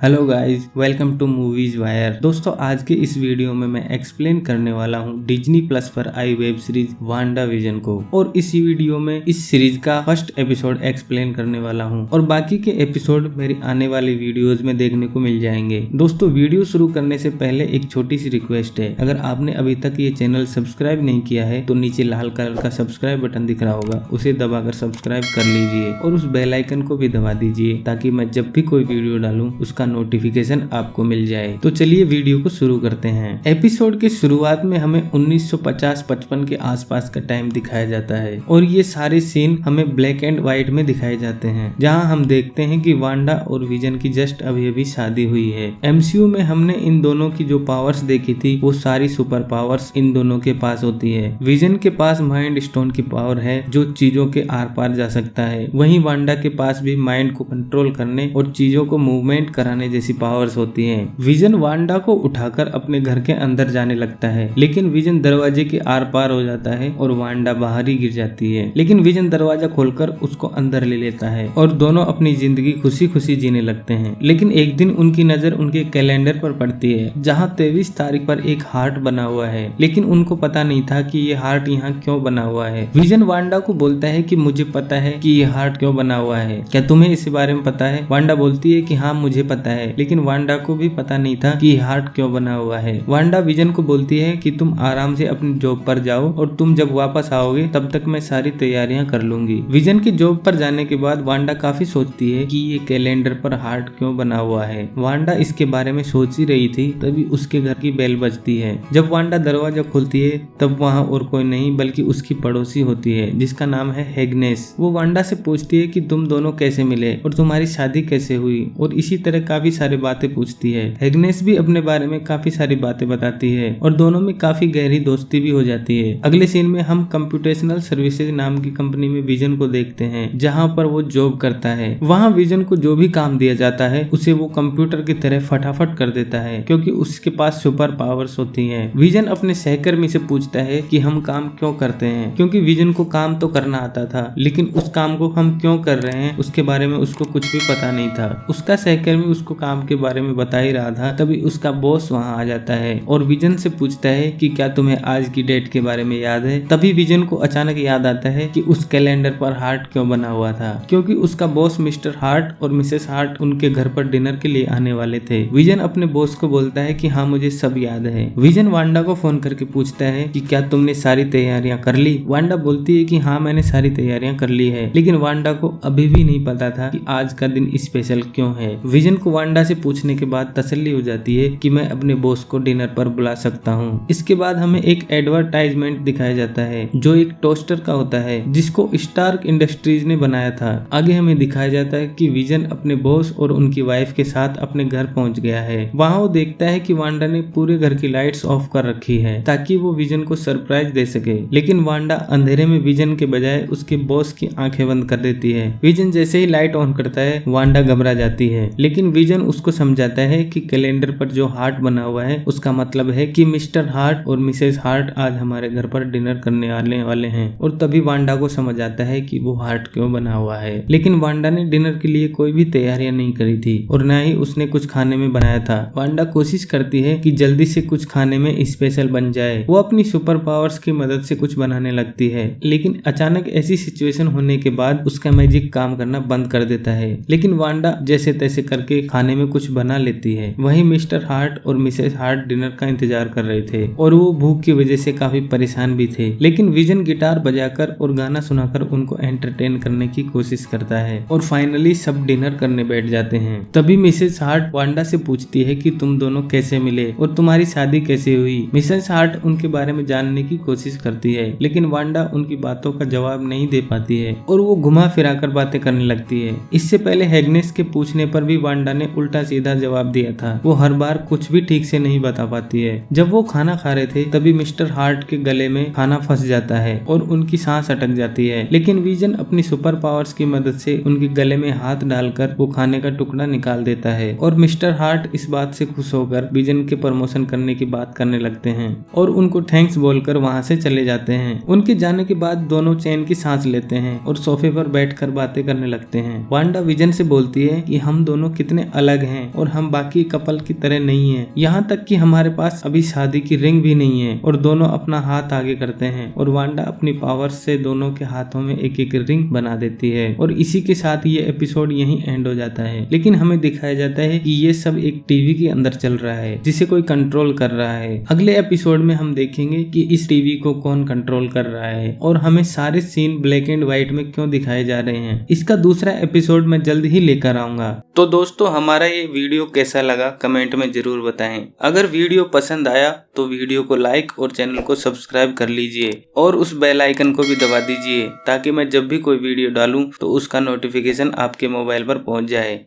Hello guys, welcome to Movies Wire. दोस्तों, आज के इस वीडियो में मैं एक्सप्लेन करने वाला हूँ डिज्नी प्लस पर आई वेब सीरीज वांडा विजन को। और इस वीडियो में इस सीरीज का फर्स्ट एपिसोड एक्सप्लेन करने वाला हूँ और बाकी के एपिसोड मेरी आने वाली वीडियोस में देखने को मिल जाएंगे। दोस्तों, वीडियो शुरू करने से पहले एक छोटी सी रिक्वेस्ट है। अगर आपने अभी तक ये चैनल सब्सक्राइब नहीं किया है तो नीचे लाल कलर का सब्सक्राइब बटन दिख रहा होगा, उसे दबाकर सब्सक्राइब कर लीजिए और उस बेल आइकन को भी दबा दीजिए ताकि मैं जब भी कोई वीडियो डालूं उसका नोटिफिकेशन आपको मिल जाए। तो चलिए वीडियो को शुरू करते हैं। एपिसोड के शुरुआत में हमें 1950-55 के आसपास का टाइम दिखाया जाता है और ये सारे सीन हमें ब्लैक एंड व्हाइट में दिखाए जाते हैं, जहां हम देखते हैं कि वांडा और विजन की जस्ट अभी अभी शादी हुई है। एमसीयू में हमने इन दोनों की जो पावर्स देखी थी वो सारी सुपर पावर्स इन दोनों के पास होती है। विजन के पास माइंड स्टोन की पावर है जो चीजों के आर पार जा सकता है, वहीं वांडा के पास भी माइंड को कंट्रोल करने और चीजों को मूवमेंट कराने जैसी पावर्स होती हैं। विजन वांडा को उठाकर अपने घर के अंदर जाने लगता है, लेकिन विजन दरवाजे के आर पार हो जाता है और वांडा बाहर ही गिर जाती है। लेकिन विजन दरवाजा खोलकर उसको अंदर ले लेता है और दोनों अपनी जिंदगी खुशी खुशी जीने लगते हैं। लेकिन एक दिन उनकी नजर उनके कैलेंडर पर पड़ती है, जहाँ 23 तारीख पर एक हार्ट बना हुआ है, लेकिन उनको पता नहीं था कि ये हार्ट यहाँ क्यों बना हुआ है। विजन वांडा को बोलता है कि मुझे पता है कि ये हार्ट क्यों बना हुआ है, क्या तुम्हें इस बारे में पता है? वांडा बोलती है कि हाँ मुझे पता है, लेकिन वांडा को भी पता नहीं था कि हार्ट क्यों बना हुआ है। वांडा विजन को बोलती है कि तुम आराम से अपनी जॉब पर जाओ और तुम जब वापस आओगे तब तक मैं सारी तैयारियां कर लूंगी। विजन की जॉब पर जाने के बाद वांडा काफी सोचती है कि ये कैलेंडर पर हार्ट क्यों बना हुआ है। वांडा इसके बारे में सोच ही रही थी, तभी उसके घर की बेल बजती है। जब वांडा दरवाजा खोलती है तब वहाँ और कोई नहीं बल्कि उसकी पड़ोसी होती है जिसका नाम है हैग्नेस। वो वांडा से पूछती है कि तुम दोनों कैसे मिले और तुम्हारी शादी कैसे हुई, और इसी तरह काफी सारी बातें पूछती है। हैग्नेस भी अपने बारे में काफी सारी बातें बताती है और दोनों में काफी गहरी दोस्ती भी हो जाती है। अगले सीन में हम कंप्यूटेशनल सर्विसेज नाम की कंपनी में विजन को देखते हैं, जहां पर वो जॉब करता है। वहां विजन को जो भी काम दिया जाता है उसे वो कंप्यूटर की तरह फटाफट कर देता है, क्योंकि उसके पास सुपर पावर्स होती हैं। विजन अपने सहकर्मी से पूछता है कि हम काम क्यों करते हैं, क्योंकि विजन को काम तो करना आता था, लेकिन उस काम को हम क्यों कर रहे हैं उसके बारे में उसको कुछ भी पता नहीं था। उसका सहकर्मी उसको काम के बारे में बता ही रहा था, तभी उसका बॉस वहां आ जाता है और विजन से पूछता है कि क्या तुम्हें आज की डेट के बारे में याद है? तभी विजन को अचानक याद आता है कि उस कैलेंडर पर हार्ट क्यों बना हुआ था, क्योंकि उसका बॉस मिस्टर हार्ट और मिसेस हार्ट उनके घर पर डिनर के लिए आने वाले थे। विजन अपने बॉस को बोलता है कि हाँ मुझे सब याद है। विजन वांडा को फोन करके पूछता है कि क्या तुमने सारी तैयारियां कर ली? वांडा बोलती है कि हाँ मैंने सारी तैयारियां कर ली है, लेकिन वांडा को अभी भी नहीं पता था कि आज का दिन स्पेशल क्यों है। विजन को वांडा से पूछने के बाद तसल्ली हो जाती है कि मैं अपने बॉस को डिनर पर बुला सकता हूँ। इसके बाद हमें एक एडवर्टाइजमेंट दिखाया जाता है जो एक टोस्टर का होता है, जिसको स्टार्क इंडस्ट्रीज ने बनाया था। आगे हमें दिखाया जाता है कि विजन अपने बॉस और उनकी वाइफ के साथ अपने घर पहुंच गया है। वहाँ वो देखता है कि वांडा ने पूरे घर की लाइट्स ऑफ कर रखी है ताकि वो विजन को सरप्राइज दे सके, लेकिन वांडा अंधेरे में विजन के बजाय उसके बॉस की आंखें बंद कर देती है। विजन जैसे ही लाइट ऑन करता है वांडा घबरा जाती है, लेकिन विजन उसको समझाता है कि कैलेंडर पर जो हार्ट बना हुआ है उसका मतलब है कि मिस्टर हार्ट और मिसेस हार्ट आज हमारे घर पर डिनर करने वाले हैं। और तभी वांडा को समझ आता है कि वो हार्ट क्यों बना हुआ है। लेकिन वांडा ने डिनर के लिए कोई भी तैयारियां नहीं करी थी और न ही उसने कुछ खाने में बनाया था। वांडा कोशिश करती है कि जल्दी से कुछ खाने में स्पेशल बन जाए। वो अपनी सुपर पावर्स की मदद से कुछ बनाने लगती है, लेकिन अचानक ऐसी सिचुएशन होने के बाद उसका मैजिक काम करना बंद कर देता है। लेकिन वांडा जैसे तैसे करके खाने में कुछ बना लेती है। वहीं मिस्टर हार्ट और मिसेस हार्ट डिनर का इंतजार कर रहे थे और वो भूख की वजह से काफी परेशान भी थे, लेकिन विजन गिटार बजाकर और गाना सुनाकर उनको एंटरटेन करने की कोशिश करता है और फाइनली सब डिनर करने बैठ जाते हैं। तभी मिसेस हार्ट वांडा से पूछती है कि तुम दोनों कैसे मिले और तुम्हारी शादी कैसे हुई। मिसेस हार्ट उनके बारे में जानने की कोशिश करती है, लेकिन वांडा उनकी बातों का जवाब नहीं दे पाती है और वो घुमा फिरा कर बातें करने लगती है। इससे पहले हैग्नेस के पूछने पर भी वांडा ने उल्टा सीधा जवाब दिया था। वो हर बार कुछ भी ठीक से नहीं बता पाती है। जब वो खाना खा रहे थे तभी मिस्टर हार्ट के गले में खाना फंस जाता है और उनकी सांस अटक जाती है, लेकिन विजन अपनी सुपर पावर्स की मदद से उनके गले में हाथ डालकर वो खाने का टुकड़ा निकाल देता है और मिस्टर हार्ट इस बात से खुश होकर विजन के प्रमोशन करने की बात करने लगते हैं और उनको थैंक्स बोलकर वहाँ से चले जाते हैं। उनके जाने के बाद दोनों चैन की सांस लेते हैं और सोफे पर बैठकर बातें करने लगते हैं। वांडा विजन से बोलती है कि हम दोनों कितने अलग हैं और हम बाकी कपल की तरह नहीं हैं। यहाँ तक कि हमारे पास अभी शादी की रिंग भी नहीं है और दोनों अपना हाथ आगे करते हैं और वांडा अपनी पावर से दोनों के हाथों में एक एक रिंग बना देती है और इसी के साथ ये एपिसोड यहीं एंड हो जाता है। लेकिन हमें दिखाया जाता है कि ये सब एक टीवी के अंदर चल रहा है जिसे कोई कंट्रोल कर रहा है। अगले एपिसोड में हम देखेंगे कि इस टीवी को कौन कंट्रोल कर रहा है और हमें सारे सीन ब्लैक एंड व्हाइट में क्यों दिखाए जा रहे हैं। इसका दूसरा एपिसोड मैं जल्द ही लेकर आऊंगा। तो दोस्तों हमारा ये वीडियो कैसा लगा कमेंट में जरूर बताएं। अगर वीडियो पसंद आया तो वीडियो को लाइक और चैनल को सब्सक्राइब कर लीजिए और उस बेल आइकन को भी दबा दीजिए ताकि मैं जब भी कोई वीडियो डालूं तो उसका नोटिफिकेशन आपके मोबाइल पर पहुंच जाए।